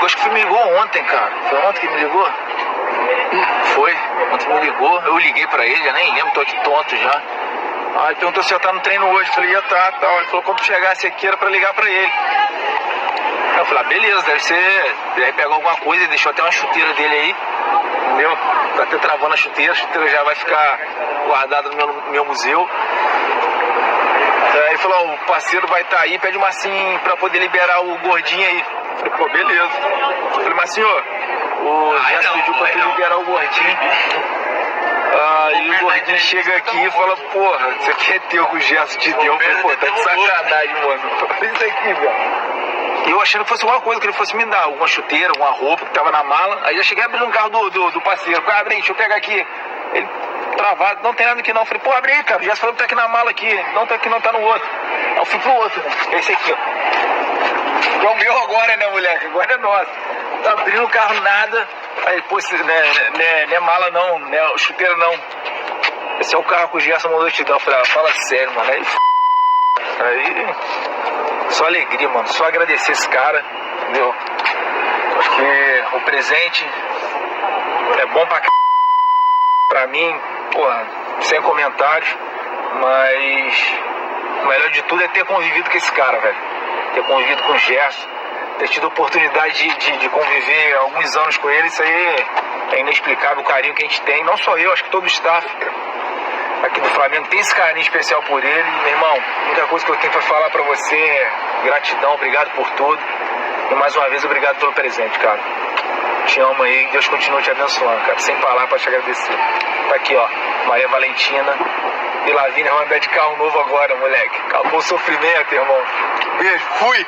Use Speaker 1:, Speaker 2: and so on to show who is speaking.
Speaker 1: acho que me ligou ontem, cara. Foi ontem que me ligou? Foi. Ontem me ligou. Eu liguei pra ele, já nem lembro, tô aqui tonto já. Aí ele perguntou se ia estar no treino hoje. Eu falei, ia tá, tal. Ele falou, quando chegasse aqui era pra ligar pra ele. Aí eu falei, beleza, deve ser. Deve pegar alguma coisa, ele deixou até uma chuteira dele aí. Entendeu? Tá até travando a chuteira já vai ficar guardada no meu museu. Aí ele falou, o parceiro vai estar aí, pede uma assim pra poder liberar o gordinho aí. Eu falei, pô, beleza. Eu falei, mas senhor, o Gerson pediu pra tu liberar o gordinho. Aí o gordinho chega aqui e fala, porra, isso aqui é teu que o Gerson te deu. Eu falei, pô, tá de sacanagem, mano. Olha isso aqui, velho. E eu achando que fosse alguma coisa que ele fosse me dar, alguma chuteira, alguma roupa que tava na mala. Aí eu cheguei abrindo um carro do parceiro. Abre aí, deixa eu pegar aqui. Ele travado, não tem nada aqui não. Eu falei, pô, abre aí, cara. O Gerson falou que tá aqui na mala aqui. Não tá aqui, não tá no outro. Aí eu fui pro outro, né? Esse aqui, ó. É o meu agora, né, moleque? Agora é nosso. Tá abrindo o carro, nada. Aí, pô, não é mala não, não é chuteira não. Esse é o carro que o Gerson mandou te dar. Eu falei, fala sério, mano. Aí, só alegria, mano. Só agradecer esse cara, entendeu? Porque o presente é bom pra mim, porra, sem comentários. Mas o melhor de tudo é ter convivido com esse cara, velho. Ter convivido com o Gerson. Ter tido a oportunidade de conviver alguns anos com ele. Isso aí é inexplicável o carinho que a gente tem. Não só eu, acho que todo o staff aqui do Flamengo tem esse carinho especial por ele. Meu irmão, a única coisa que eu tenho pra falar pra você é gratidão, obrigado por tudo. E mais uma vez, obrigado pelo presente, cara. Te amo aí, Deus continue te abençoando, cara. Sem palavras pra te agradecer. Tá aqui, ó, Maria Valentina e Lavínia vai andar de carro novo agora, moleque. Acabou o sofrimento, irmão. Beijo, fui!